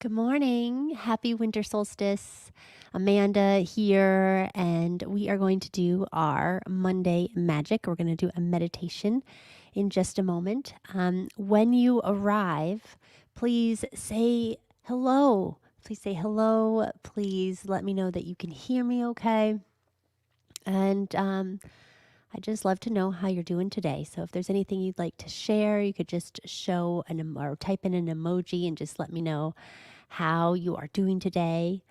Good morning. Happy winter solstice. Amanda here, and we are going to do our Monday magic. We're going to do a meditation in just a moment. When you arrive, please say hello. Please say hello. Please let me know that you can hear me okay. And I just love to know how you're doing today. So if there's anything you'd like to share, you could just show or type in an emoji and just let me know how you are doing today.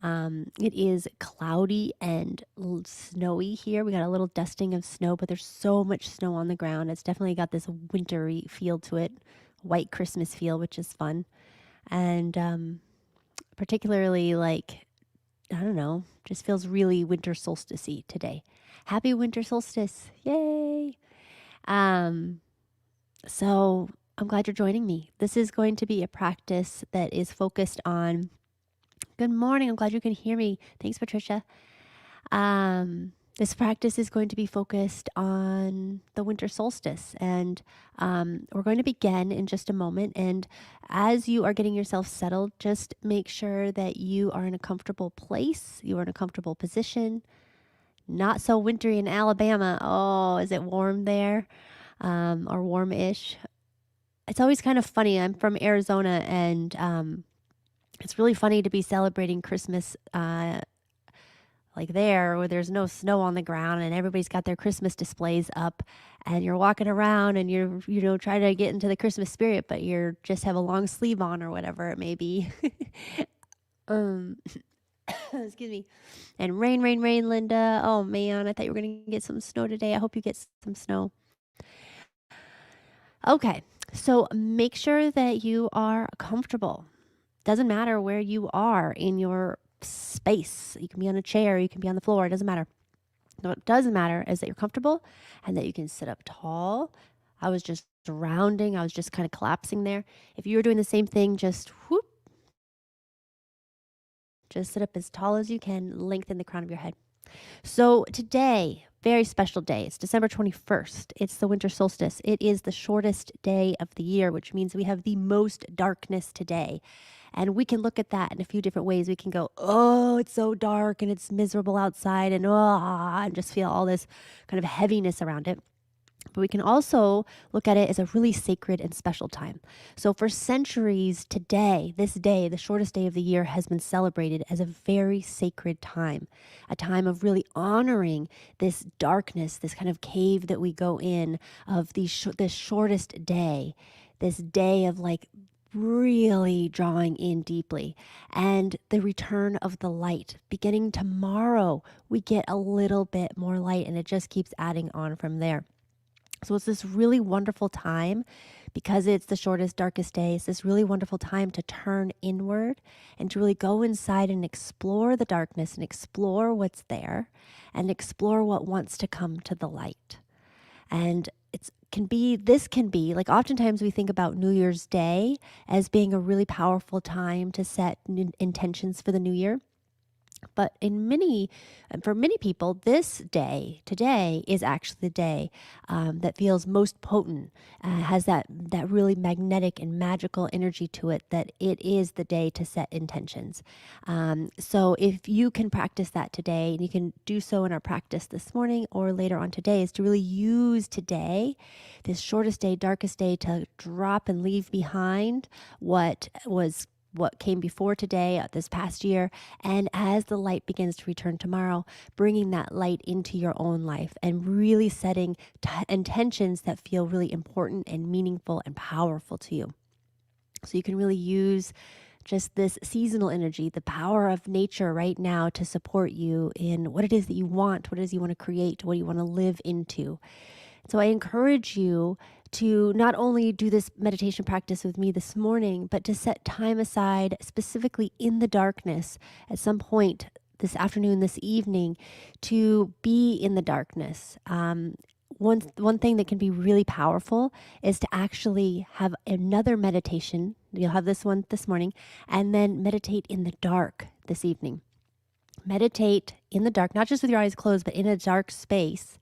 It is cloudy and snowy here. We got a little dusting of snow, but there's so much snow on the ground. It's definitely got this wintry feel to it, white Christmas feel, which is fun. And particularly I don't know, just feels really winter solstice-y today. Happy winter solstice. Yay. Um, so I'm glad you're joining me. This is going to be a practice that is focused on. Good morning. I'm glad you can hear me. Thanks, Patricia. This practice is going to be focused on the winter solstice, and we're going to begin in just a moment. And as you are getting yourself settled, just make sure that you are in a comfortable place, you are in a comfortable position. Not so wintry in Alabama. Oh, is it warm there? Or warm-ish? It's always kind of funny. I'm from Arizona, and it's really funny to be celebrating Christmas like there where there's no snow on the ground and everybody's got their Christmas displays up and you're walking around and you're trying to get into the Christmas spirit, but you're just have a long sleeve on or whatever it may be. um Excuse me. And rain, rain, rain, Linda. Oh man, I thought you were gonna get some snow today. I hope you get some snow. Okay, so make sure that you are comfortable. Doesn't matter where you are in your space. You can be on a chair, you can be on the floor, it doesn't matter. What does matter is that you're comfortable and that you can sit up tall. I was just rounding, I was just kind of collapsing there. If you were doing the same thing, just whoop, just sit up as tall as you can, lengthen the crown of your head. So today, very special day. It's December 21st. It's the winter solstice. It is the shortest day of the year, which means we have the most darkness today. And we can look at that in a few different ways. We can go, oh, it's so dark and it's miserable outside and just feel all this kind of heaviness around it. But we can also look at it as a really sacred and special time. So for centuries today, this day, the shortest day of the year, has been celebrated as a very sacred time, a time of really honoring this darkness, this kind of cave that we go in of this shortest day, this day of really drawing in deeply, and the return of the light. Beginning tomorrow, we get a little bit more light, and it just keeps adding on from there. So it's this really wonderful time because it's the shortest, darkest day. It's this really wonderful time to turn inward and to really go inside and explore the darkness and explore what's there and explore what wants to come to the light. And this can be like oftentimes we think about New Year's Day as being a really powerful time to set intentions for the new year. But for many people, this day, today, is actually the day that feels most potent, has that really magnetic and magical energy to it, that it is the day to set intentions. So if you can practice that today, and you can do so in our practice this morning or later on today, is to really use today, this shortest day, darkest day, to drop and leave behind what came before today, this past year, and as the light begins to return tomorrow, bringing that light into your own life and really setting intentions that feel really important and meaningful and powerful to you. So you can really use just this seasonal energy, the power of nature right now to support you in what it is that you want, what it is you want to create, what you want to live into. So I encourage you to not only do this meditation practice with me this morning, but to set time aside specifically in the darkness at some point this afternoon, this evening, to be in the darkness. One thing that can be really powerful is to actually have another meditation. You'll have this one this morning, and then meditate in the dark this evening. Meditate in the dark, not just with your eyes closed, but in a dark space.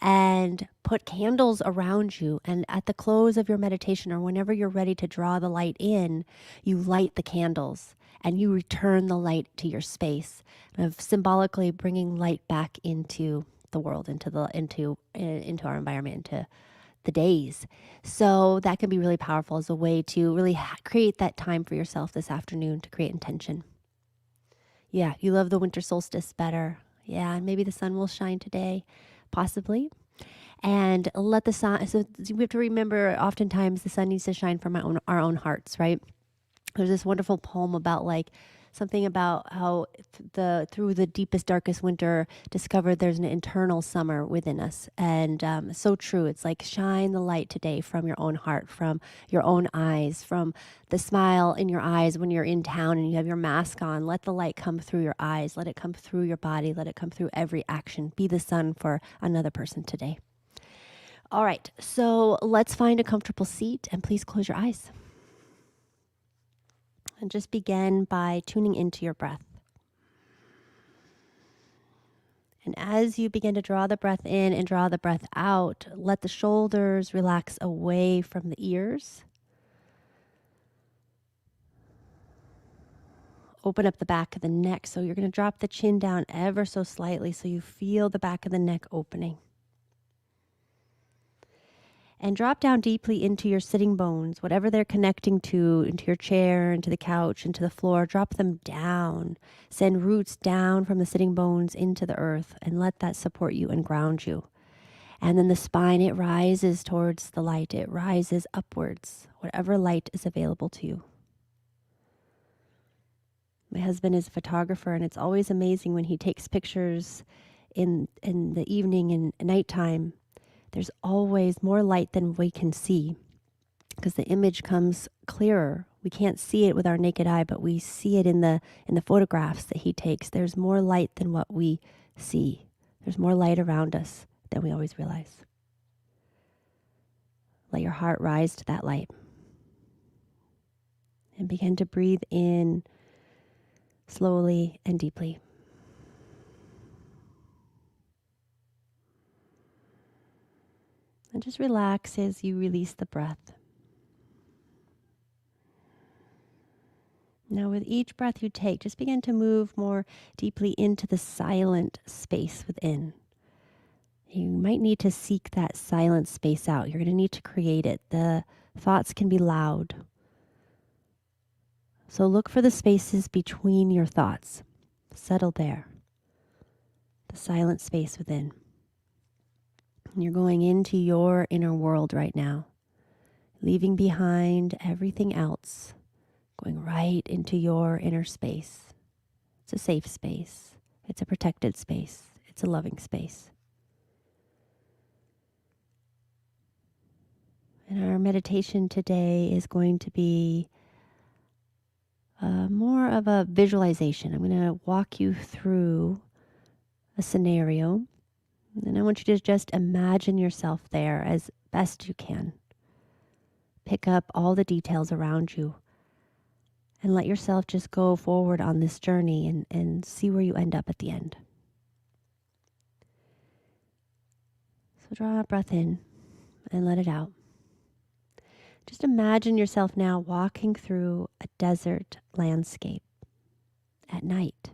and put candles around you. And at the close of your meditation, or whenever you're ready to draw the light in, you light the candles and you return the light to your space, of symbolically bringing light back into the world, into our environment, into the days. So that can be really powerful as a way to really create that time for yourself this afternoon to create intention. Yeah, you love the winter solstice better. Yeah, and maybe the sun will shine today, possibly. And let the sun, so we have to remember oftentimes the sun needs to shine from our own hearts, right? There's this wonderful poem about something about how through the deepest, darkest winter, discovered there's an internal summer within us. And so true. It's like shine the light today from your own heart, from your own eyes, from the smile in your eyes when you're in town and you have your mask on. Let the light come through your eyes. Let it come through your body. Let it come through every action. Be the sun for another person today. All right, so let's find a comfortable seat and please close your eyes. And just begin by tuning into your breath. And as you begin to draw the breath in and draw the breath out, let the shoulders relax away from the ears. Open up the back of the neck. So you're going to drop the chin down ever so slightly so you feel the back of the neck opening. And drop down deeply into your sitting bones, whatever they're connecting to, into your chair, into the couch, into the floor. Drop them down. Send roots down from the sitting bones into the earth and let that support you and ground you. And then the spine, it rises towards the light. It rises upwards, whatever light is available to you. My husband is a photographer, and it's always amazing when he takes pictures in the evening and nighttime. There's always more light than we can see because the image comes clearer. We can't see it with our naked eye, but we see it in the photographs that he takes. There's more light than what we see. There's more light around us than we always realize. Let your heart rise to that light. And begin to breathe in slowly and deeply. And just relax as you release the breath. Now with each breath you take, just begin to move more deeply into the silent space within. You might need to seek that silent space out. You're going to need to create it. The thoughts can be loud. So look for the spaces between your thoughts. Settle there. The silent space within. You're going into your inner world right now, leaving behind everything else, going right into your inner space. It's a safe space. It's a protected space. It's a loving space. And our meditation today is going to be more of a visualization. I'm going to walk you through a scenario. And I want you to just imagine yourself there as best you can. Pick up all the details around you and let yourself just go forward on this journey and see where you end up at the end. So draw a breath in and let it out. Just imagine yourself now walking through a desert landscape at night.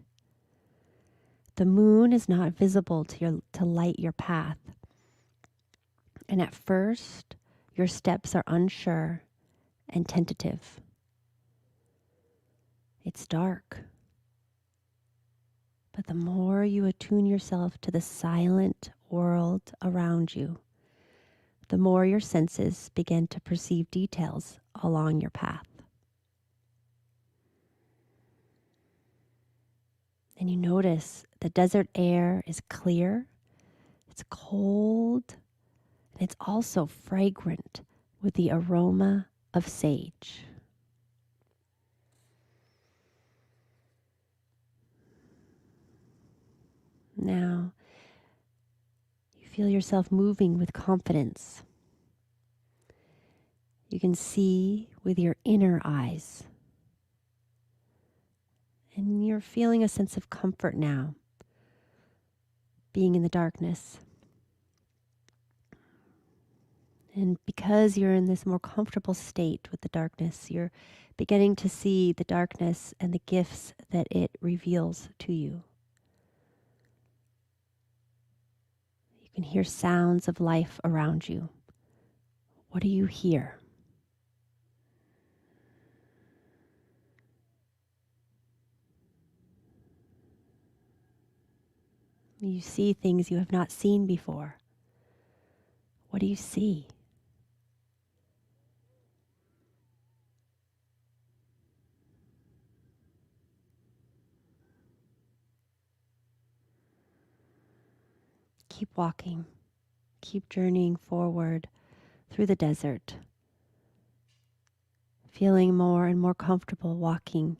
The moon is not visible to light your path. And at first, your steps are unsure and tentative. It's dark. But the more you attune yourself to the silent world around you, the more your senses begin to perceive details along your path. And you notice the desert air is clear, it's cold, and it's also fragrant with the aroma of sage. Now, you feel yourself moving with confidence. You can see with your inner eyes. And you're feeling a sense of comfort now, being in the darkness. And because you're in this more comfortable state with the darkness, you're beginning to see the darkness and the gifts that it reveals to you. You can hear sounds of life around you. What do you hear? You see things you have not seen before. What do you see? Keep walking. Keep journeying forward through the desert, feeling more and more comfortable walking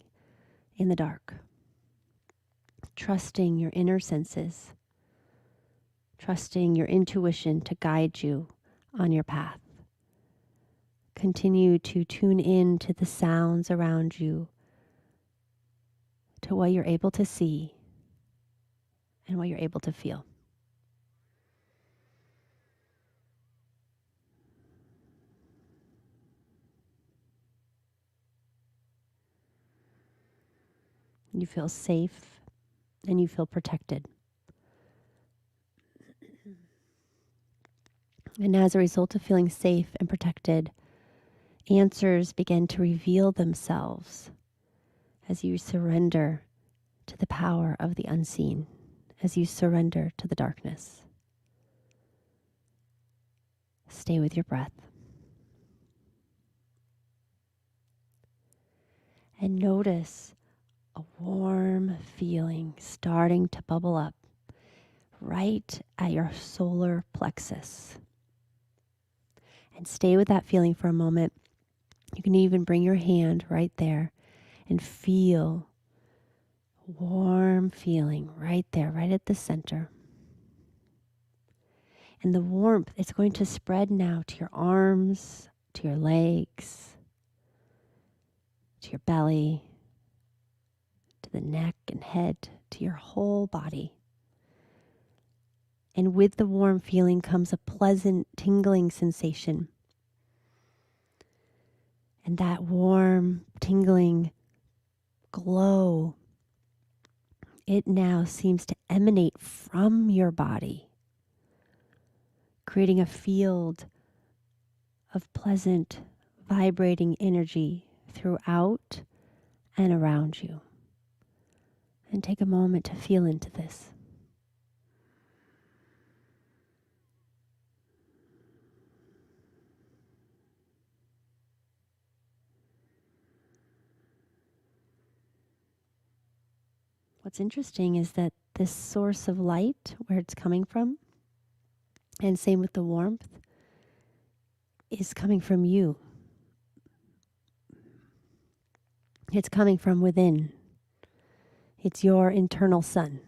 in the dark, trusting your inner senses, trusting your intuition to guide you on your path. Continue to tune in to the sounds around you, to what you're able to see and what you're able to feel. You feel safe and you feel protected. And as a result of feeling safe and protected, answers begin to reveal themselves as you surrender to the power of the unseen, as you surrender to the darkness. Stay with your breath. And notice a warm feeling starting to bubble up right at your solar plexus. And stay with that feeling for a moment. You can even bring your hand right there and feel a warm feeling right there, right at the center. And the warmth, it's going to spread now to your arms, to your legs, to your belly, to the neck and head, to your whole body. And with the warm feeling comes a pleasant tingling sensation. And that warm, tingling glow, it now seems to emanate from your body, creating a field of pleasant, vibrating energy throughout and around you. And take a moment to feel into this. What's interesting is that this source of light, where it's coming from, and same with the warmth, is coming from you. It's coming from within. It's your internal sun.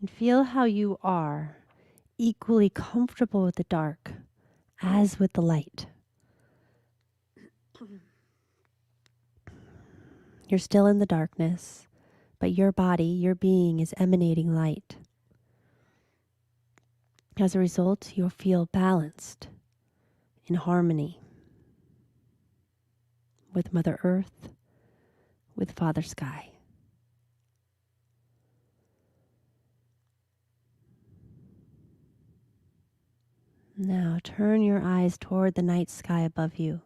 And feel how you are equally comfortable with the dark as with the light. You're still in the darkness, but your body, your being is emanating light. As a result, you'll feel balanced, in harmony with Mother Earth, with Father Sky. Now turn your eyes toward the night sky above you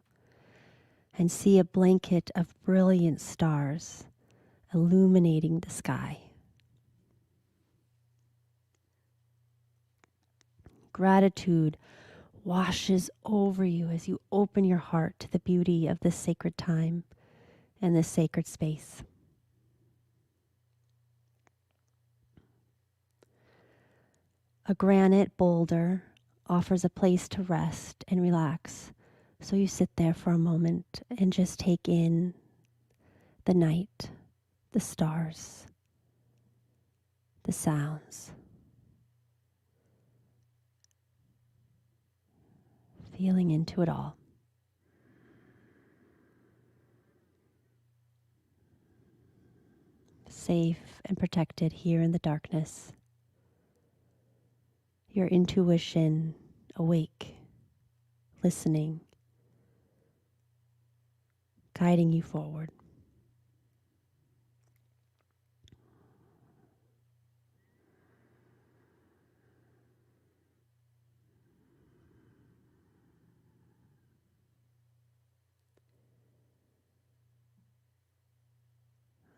and see a blanket of brilliant stars illuminating the sky. Gratitude washes over you as you open your heart to the beauty of this sacred time and this sacred space. A granite boulder offers a place to rest and relax, so you sit there for a moment and just take in the night, the stars, the sounds. Feeling into it all. Safe and protected here in the darkness. your intuition awake, listening, guiding you forward.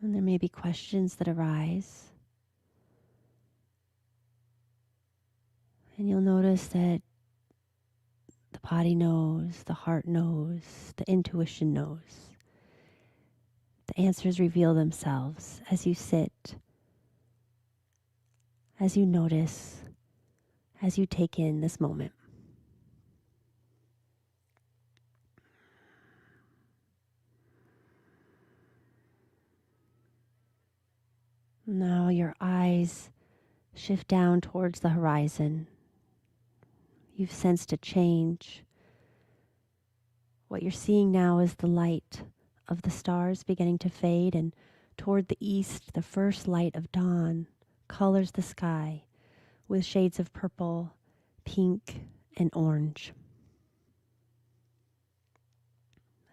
And there may be questions that arise. And you'll notice that the body knows, the heart knows, the intuition knows. The answers reveal themselves as you sit, as you notice, as you take in this moment. Now your eyes shift down towards the horizon. You've sensed a change. What you're seeing now is the light of the stars beginning to fade, and toward the east, the first light of dawn colors the sky with shades of purple, pink, and orange.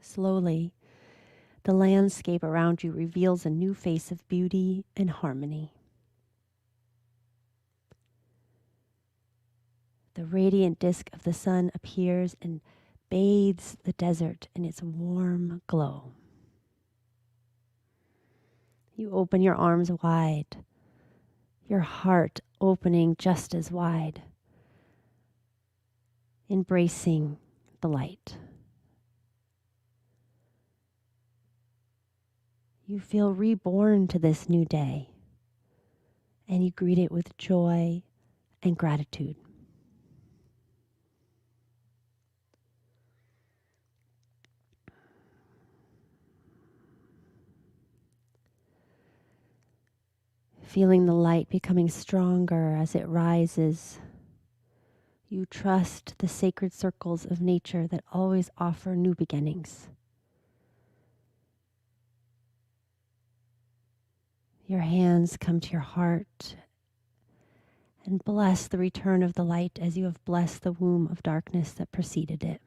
Slowly, the landscape around you reveals a new face of beauty and harmony. The radiant disk of the sun appears and bathes the desert in its warm glow. You open your arms wide, your heart opening just as wide, embracing the light. You feel reborn to this new day, and you greet it with joy and gratitude. Feeling the light becoming stronger as it rises, you trust the sacred circles of nature that always offer new beginnings. Your hands come to your heart and bless the return of the light as you have blessed the womb of darkness that preceded it.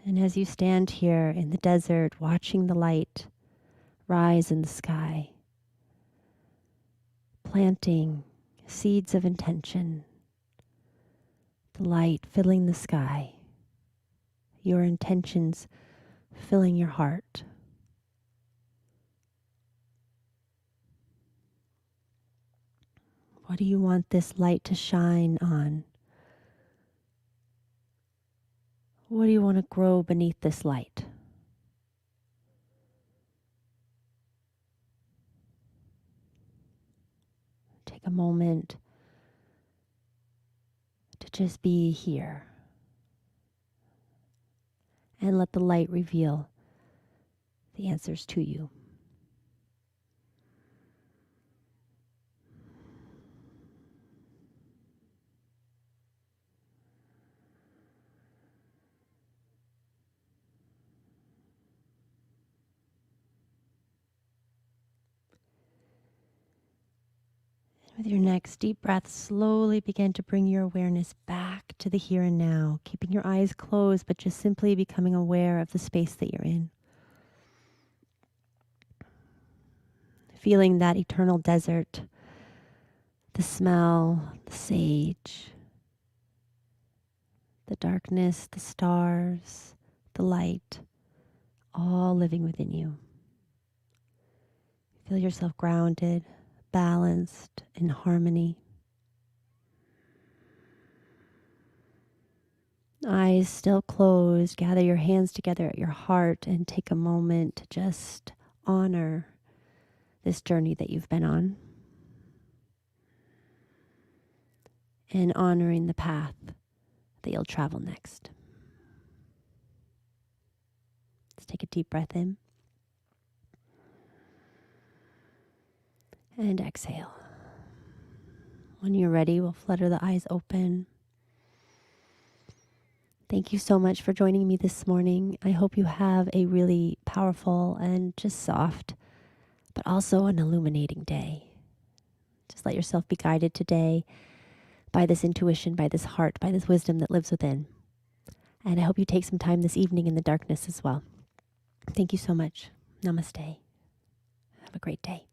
And as you stand here in the desert, watching the light rise in the sky, planting seeds of intention, the light filling the sky, your intentions filling your heart. What do you want this light to shine on? What do you want to grow beneath this light? Take a moment to just be here and let the light reveal the answers to you. With your next deep breath, slowly begin to bring your awareness back to the here and now, keeping your eyes closed, but just simply becoming aware of the space that you're in. Feeling that eternal desert, the smell, the sage, the darkness, the stars, the light, all living within you. Feel yourself grounded, balanced, in harmony. Eyes still closed, gather your hands together at your heart and take a moment to just honor this journey that you've been on and honoring the path that you'll travel next. Let's take a deep breath in and exhale. When you're ready, we'll flutter the eyes open. Thank you so much for joining me this morning. I hope you have a really powerful and just soft but also an illuminating day. Just let yourself be guided today by this intuition, by this heart, by this wisdom that lives within. And I hope you take some time this evening in the darkness as well. Thank you so much. Namaste. Have a great day.